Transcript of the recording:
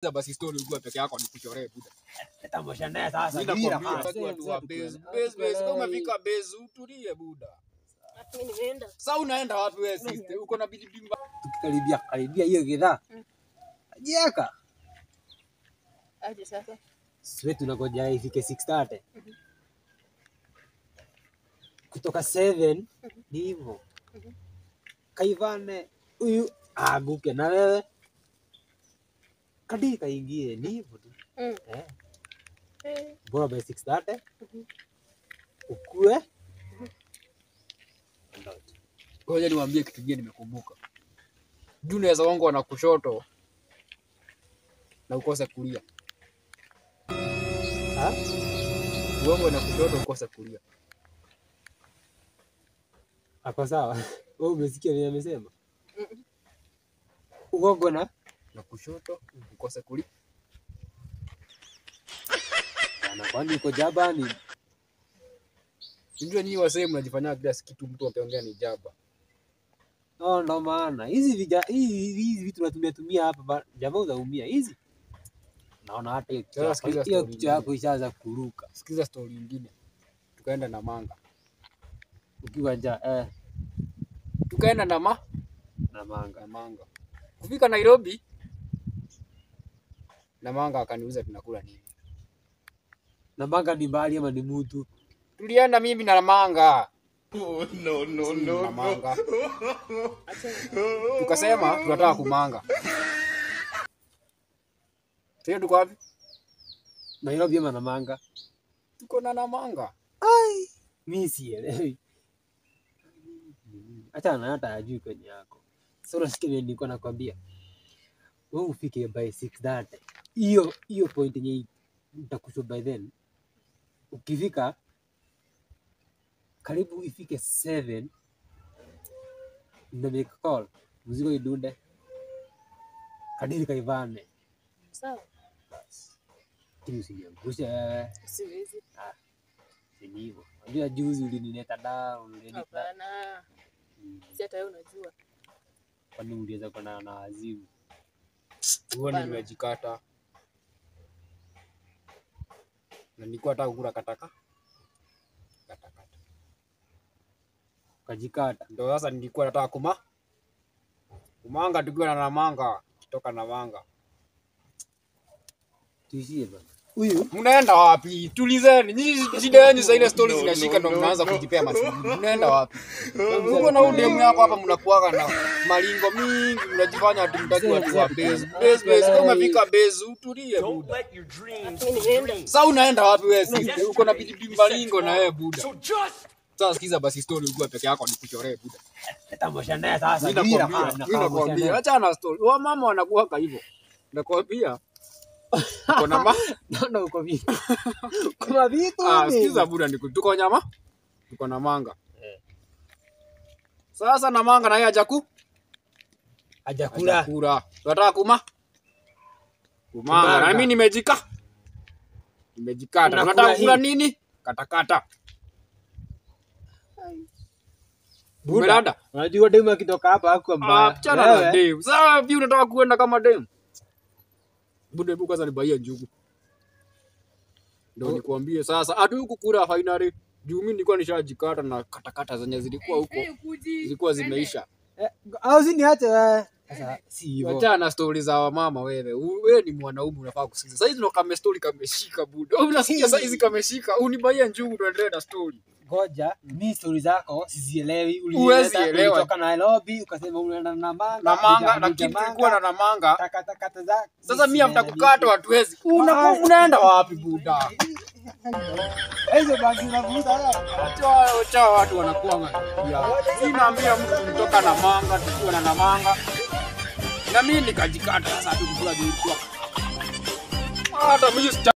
Basi story ulikuwa peke yako nikuchoree buda. Leta mshanda sasa. Watu wa base kama umefika base utulie buda. Mimi nimeenda. Sasa unaenda wapi wewe sister? Uko na bidii Tukikaribia hiyo gidhaa. Ajiaka. Aje sasa. Sisi tunangoja ifike 6:30. Kutoka 7 ni hivyo. Kaivane huyu aguke na wewe. Kadiri kaingie ni hivyo tu. Bora by 6:30. Ukue. Ngoja niwaambie kitu kingine nimekumbuka. Juu naweza wangu na kushoto na ukose kulia. Wangu na kushoto ukose kulia. Ako sawa. Wewe umesikia nini amesema? Ugongo na kushoto ukose kulia. Na kwani uko jabani? Ndio nyinyi wasee mnajifanya kila kitu mtu akiongea ni jaba. Ndo maana hizi vitu tunatumia hapa jamaa unaumia hizi. Naona hata hiyo kitu yako ishaanza kuruka. Sikiza story nyingine. Tukaenda na manga. Ukiwa njaa tukaenda na manga. Kufika Nairobi na manga akaniuliza tunakula nini. Na manga ni mbali ama ni mtu? Tulienda mimi na manga. No. Manga. Tukasema tunataka kumanga. Sio tuko wapi? Nairobi ama na manga? Tuko na manga. Ai, mimi sielewi. Acha na hata ajui kwenye yako. Sasa unasikia nilikuwa nakwambia. Wewe ufike by 6:30. Hiyo point yenye nitakusho by then. Ukifika karibu ifike 7 ndio make call. Mzigo idunde. Kadiri kaivane. Sawa. Timu usiniangushe. Siwezi. Si hivyo. Unajua juzi ulinileta down, Hapana. Si hata wewe unajua. Kwani ungeweza kuwa na azimu. Uone nimejikata. Na nilikuwa nataka kula kataka. Kajikata. Ndio sasa nilikuwa nataka kumanga tukiwa na manga, kutoka na manga. Tuishie bana. Huyu mnaenda wapi? Tulizeni. Nyinyi shida yenu sasa ile stories zinashika ndio mnaanza kujipea maswali. Mnaenda wapi? Uko na udemu yako hapa mnakuaga na malingo mingi, mnajifanya ati mtaki watu wa base. Kama fika base utulie buda. Mimi nimeenda. Sasa unaenda wapi wewe sister? Uko na bidii malingo na wewe buda. Sasa sikiza basi story ulikuwa peke yako nikuchoree buda. Leta mshanda sasa. Mimi nakwambia acha na story. Wa mama wanakuaga hivyo. Nakwambia kuna naona uko vipi? Kuna vitu sikiza buda tuko nyama. Tuko na manga. Sasa na manga na yeye hajakula. Tunataka kumanga. Na mimi nimejikata. Tunataka kula nini? Katakata. Buda. Unajua demu akitoka hapa hapo mbaya. Achana na demu. Sasa vipi unataka kuenda kama demu? Buda hebu kwanza nibaia njugu. Ndio nikwambie sasa hatu kukula finally. Juu mimi nilikuwa nishajikata na katakata zenye zilikuwa huko. Zilikuwa zimeisha. Au niache sasa si hivyo. Acha na stories za mama wewe. Wewe ni mwanaume unafaa kusikiza. Sasa hizi ndo kama story kameshika buda. Unasikia sasa hizi kameshika. Unibaia njugu tuendelee na story. Ngoja, mimi story zako sizielewi. Ulitoka Nairobi ukasema unaenda na manga. Na manga na kitu kulikuwa na manga. Takata zako. Sasa mimi mtakukata hatuwezi. Unaenda wapi buda? Hizo bagi unavuta acha watu wanakuanga. Mimi naambia mtu kutoka na manga tukiwa na manga. Na mimi nikajikata sasa tukikula juu. Hata mimi